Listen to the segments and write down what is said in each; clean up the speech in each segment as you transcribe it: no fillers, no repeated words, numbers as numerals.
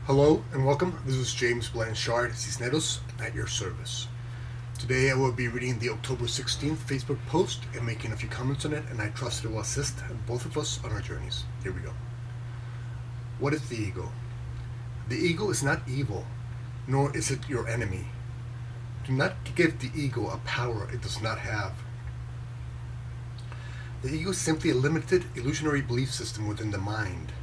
Hello and welcome. This is James Blanchard, Cisneros, at your service. Today I will be reading the October 16th Facebook post and making a few comments on it, and I trust it will assist both of us on our journeys. Here we go. What is the ego? The ego is not evil, nor is it your enemy. Do not give the ego a power it does not have. The ego is simply a limited, illusionary belief system within the mind.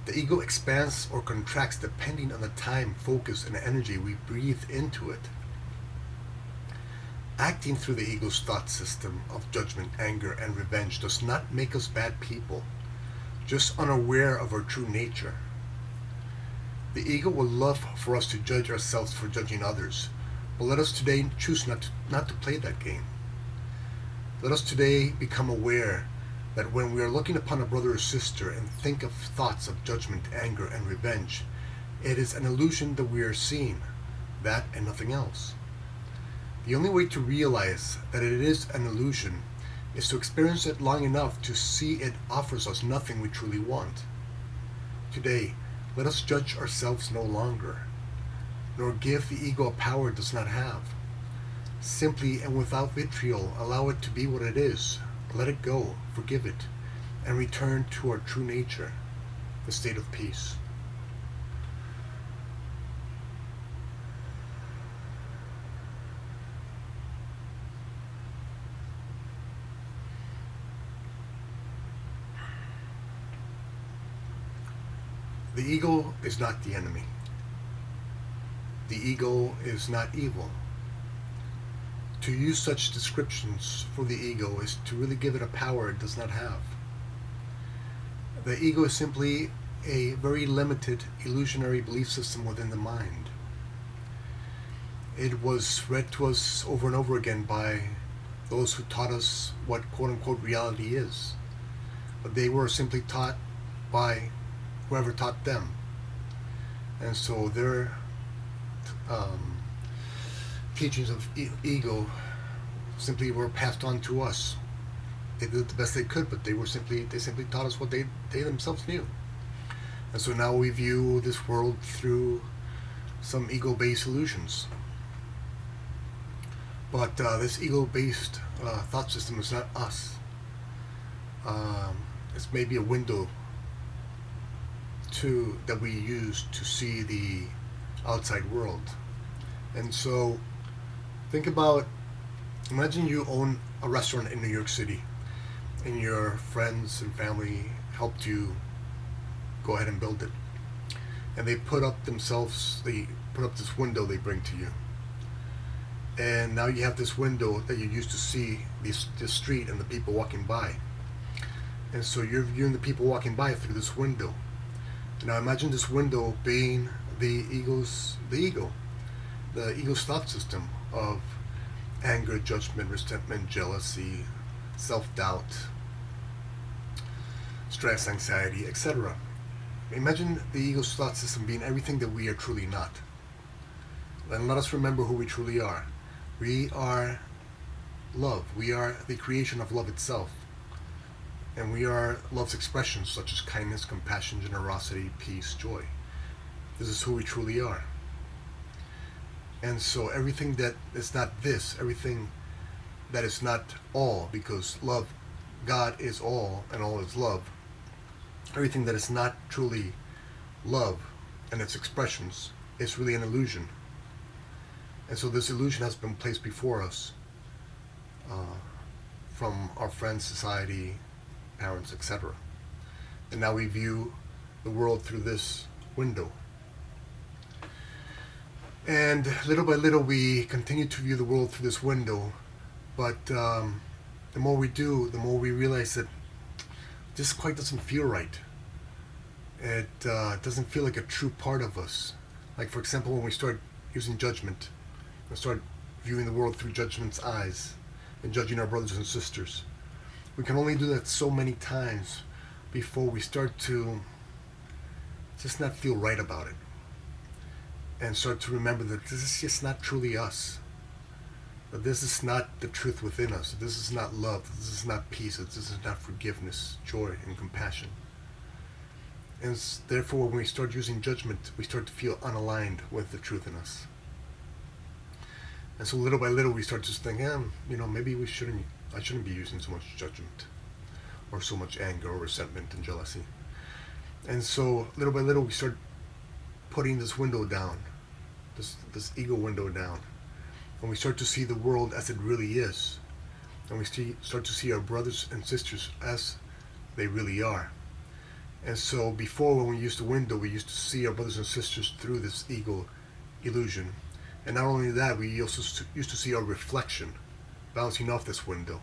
The ego expands or contracts depending on the time, focus, and energy we breathe into it. Acting through the ego's thought system of judgment, anger, and revenge does not make us bad people, just unaware of our true nature. The ego will love for us to judge ourselves for judging others, but let us today choose not to play that game. Let us today become aware that when we are looking upon a brother or sister and think of thoughts of judgment, anger, and revenge, it is an illusion that we are seeing, that and nothing else. The only way to realize that it is an illusion is to experience it long enough to see it offers us nothing we truly want. Today, let us judge ourselves no longer, nor give the ego a power it does not have. Simply and without vitriol, allow it to be what it is. Let it go, forgive it, and return to our true nature, the state of peace. The ego is not the enemy. The ego is not evil. To use such descriptions for the ego is to really give it a power it does not have. The ego is simply a very limited, illusionary belief system within the mind. It was read to us over and over again by those who taught us what quote-unquote reality is. But they were simply taught by whoever taught them. And so their teachings of ego simply were passed on to us. They did the best they could, but they simply taught us what they themselves knew. And so now we view this world through some ego-based illusions. But this ego-based thought system is not us. It's maybe a window that we use to see the outside world. And so imagine you own a restaurant in New York City and your friends and family helped you go ahead and build it. And they put up this window they bring to you. And now you have this window that you used to see this street and the people walking by. And so you're viewing the people walking by through this window. Now imagine this window being the ego's thought system of anger, judgment, resentment, jealousy, self-doubt, stress, anxiety, etc. Imagine the ego's thought system being everything that we are truly not. And let us remember who we truly are. We are love. We are the creation of love itself. And we are love's expressions such as kindness, compassion, generosity, peace, joy. This is who we truly are. And so everything that is not this, everything that is not all, because love, God is all and all is love, everything that is not truly love and its expressions is really an illusion. And so this illusion has been placed before us from our friends, society, parents, etc. And now we view the world through this window. And little by little we continue to view the world through this window, but the more we do, the more we realize that this quite doesn't feel right. It doesn't feel like a true part of us. Like for example, when we start using judgment, and start viewing the world through judgment's eyes, and judging our brothers and sisters. We can only do that so many times before we start to just not feel right about it. And start to remember that this is just not truly us. That this is not the truth within us. This is not love. This is not peace. This is not forgiveness, joy, and compassion. And therefore, when we start using judgment, we start to feel unaligned with the truth in us. And so little by little, we start to think, maybe I shouldn't be using so much judgment, or so much anger, or resentment, and jealousy. And so little by little, we start putting this window down, this ego window down. And we start to see the world as it really is. And we start to see our brothers and sisters as they really are. And so before, when we used the window, we used to see our brothers and sisters through this ego illusion. And not only that, we also used to see our reflection bouncing off this window.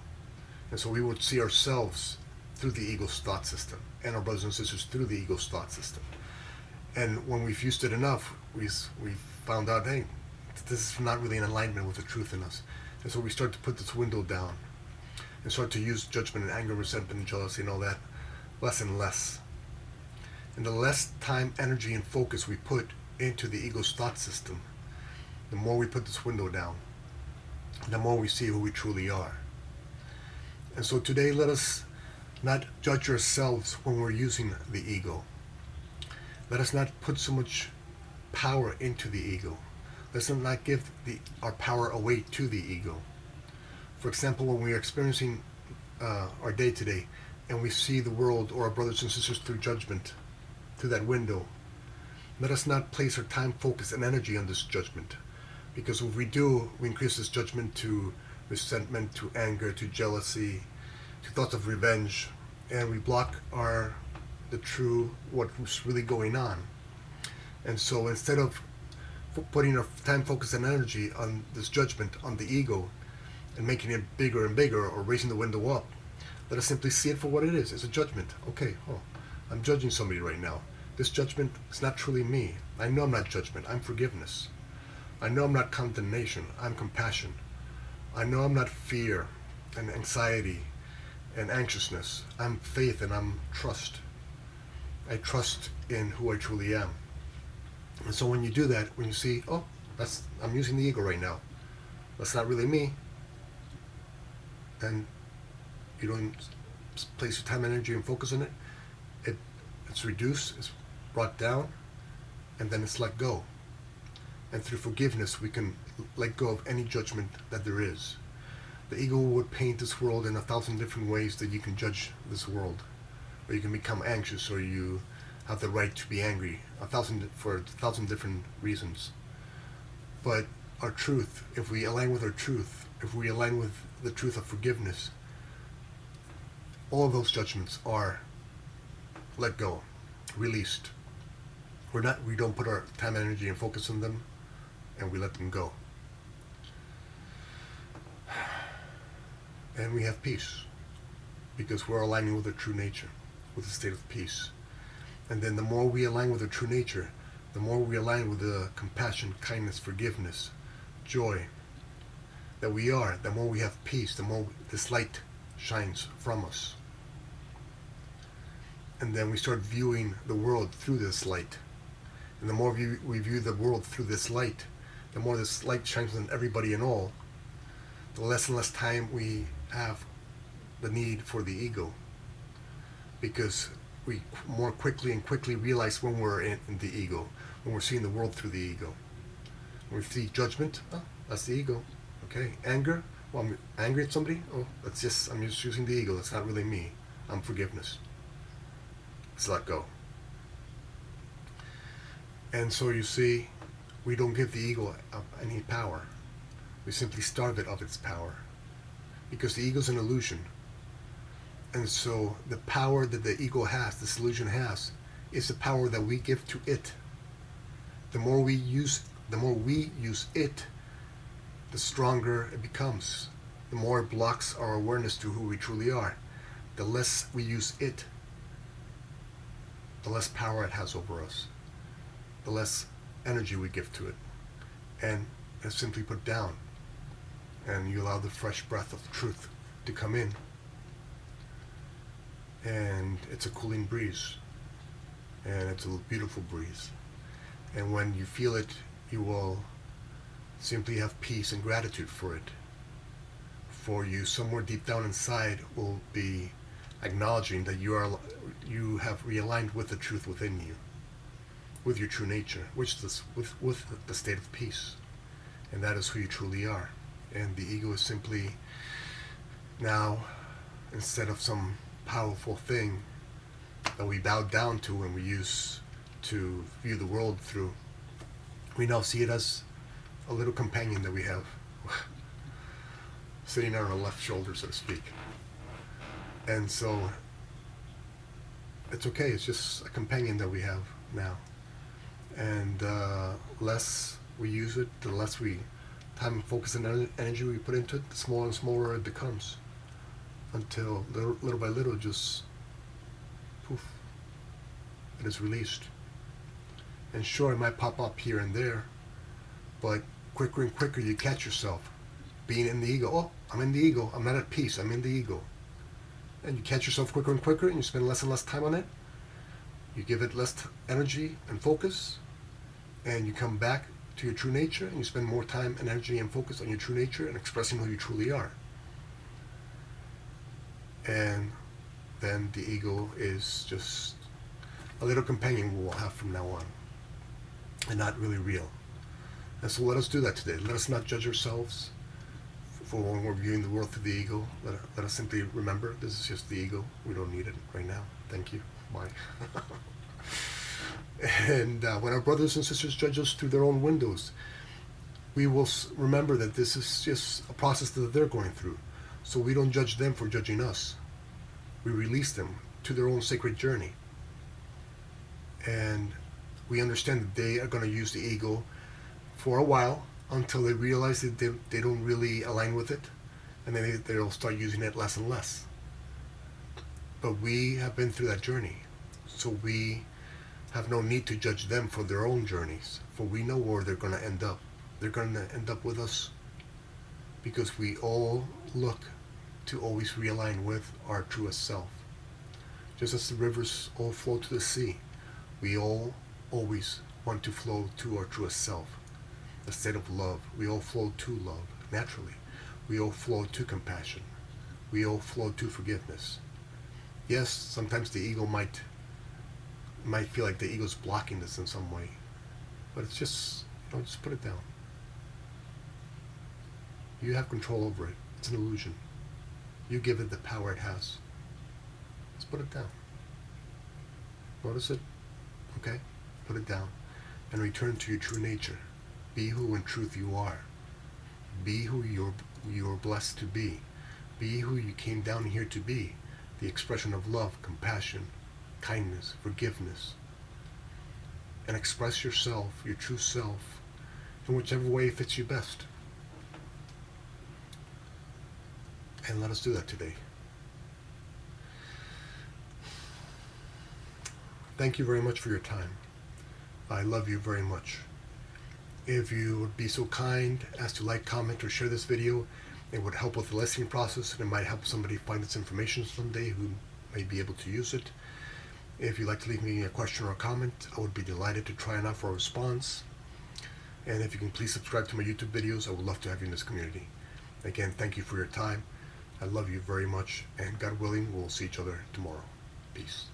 And so we would see ourselves through the ego's thought system, and our brothers and sisters through the ego's thought system. And when we've used it enough, we found out, hey, this is not really in alignment with the truth in us. And so we start to put this window down and start to use judgment and anger, resentment, and jealousy and all that less and less. And the less time, energy, and focus we put into the ego's thought system, the more we put this window down, the more we see who we truly are. And so today, let us not judge ourselves when we're using the ego. Let us not put so much power into the ego. Let's not give our power away to the ego. For example, when we are experiencing our day-to-day, and we see the world or our brothers and sisters through judgment, through that window, let us not place our time, focus, and energy on this judgment. Because if we do, we increase this judgment to resentment, to anger, to jealousy, to thoughts of revenge, and we block what's really going on. And so instead of putting our time, focus, and energy on this judgment, on the ego, and making it bigger and bigger, or raising the window up, let us simply see it for what it is. It's a judgment. Okay, I'm judging somebody right now. This judgment is not truly me. I know I'm not judgment. I'm forgiveness. I know I'm not condemnation. I'm compassion. I know I'm not fear and anxiety and anxiousness. I'm faith and I'm trust. I trust in who I truly am. And so when you do that, when you see, I'm using the ego right now. That's not really me. And you don't place your time, energy, and focus on it. It's reduced, it's brought down, and then it's let go. And through forgiveness, we can let go of any judgment that there is. The ego would paint this world in 1,000 different ways that you can judge this world. Or you can become anxious, or you have the right to be angry, for 1,000 different reasons. But our truth, if we align with our truth, if we align with the truth of forgiveness, all of those judgments are let go, released. We don't put our time, energy, and focus on them, and we let them go. And we have peace, because we're aligning with our true nature, with a state of peace. And then the more we align with our true nature, the more we align with the compassion, kindness, forgiveness, joy that we are, the more we have peace, the more this light shines from us. And then we start viewing the world through this light. And the more we view the world through this light, the more this light shines on everybody and all, the less and less time we have the need for the ego. Because we more quickly and quickly realize when we're in the ego, when we're seeing the world through the ego. When we see judgment, that's the ego. Okay, anger, I'm angry at somebody, I'm just using the ego, that's not really me. I'm forgiveness. Let's let go. And so you see, we don't give the ego any power. We simply starve it of its power. Because the ego is an illusion. And so the power that the ego has, this illusion has, is the power that we give to it. The more we use it, the stronger it becomes. The more it blocks our awareness to who we truly are. The less we use it, the less power it has over us. The less energy we give to it. And it's simply put down. And you allow the fresh breath of truth to come in. And it's a cooling breeze. And it's a beautiful breeze. And when you feel it, you will simply have peace and gratitude for it. For you, somewhere deep down inside, will be acknowledging that you have realigned with the truth within you, with your true nature, which is with the state of peace, and that is who you truly are. And the ego is simply now, instead of some powerful thing that we bow down to and we use to view the world through, we now see it as a little companion that we have sitting on our left shoulder, so to speak. And so it's okay, it's just a companion that we have now. And less we use it, the less time, focus, and energy we put into it, the smaller and smaller it becomes, until little by little, just poof, it is released. And sure, it might pop up here and there, but quicker and quicker you catch yourself being in the ego. Oh, I'm in the ego, I'm not at peace, I'm in the ego. And you catch yourself quicker and quicker, and you spend less and less time on it. You give it less energy and focus, and you come back to your true nature, and you spend more time and energy and focus on your true nature and expressing who you truly are. And then the ego is just a little companion we will have from now on, and not really real. And so let us do that today. Let us not judge ourselves for when we're viewing the world through the ego. Let us simply remember this is just the ego. We don't need it right now. Thank you. Bye. And when our brothers and sisters judge us through their own windows, we will remember that this is just a process that they're going through. So we don't judge them for judging us. We release them to their own sacred journey. And we understand that they are going to use the ego for a while until they realize that they don't really align with it, and then they'll start using it less and less. But we have been through that journey, so we have no need to judge them for their own journeys, for we know where they're going to end up. They're going to end up with us because we all look to always realign with our truest self. Just as the rivers all flow to the sea, we all always want to flow to our truest self, a state of love. We all flow to love, naturally. We all flow to compassion. We all flow to forgiveness. Yes, sometimes the ego might feel like the ego's blocking this in some way, but it's just, just put it down. You have control over it. It's an illusion. You give it the power it has. Just put it down. Notice it. Okay? Put it down. And return to your true nature. Be who in truth you are. Be who you're blessed to be. Be who you came down here to be. The expression of love, compassion, kindness, forgiveness. And express yourself, your true self, in whichever way fits you best. And let us do that today. Thank you very much for your time. I love you very much. If you would be so kind as to like, comment, or share this video, it would help with the listening process, and it might help somebody find this information someday who may be able to use it. If you'd like to leave me a question or a comment, I would be delighted to try and offer a response. And if you can please subscribe to my YouTube videos, I would love to have you in this community. Again, thank you for your time. I love you very much, and God willing, we'll see each other tomorrow. Peace.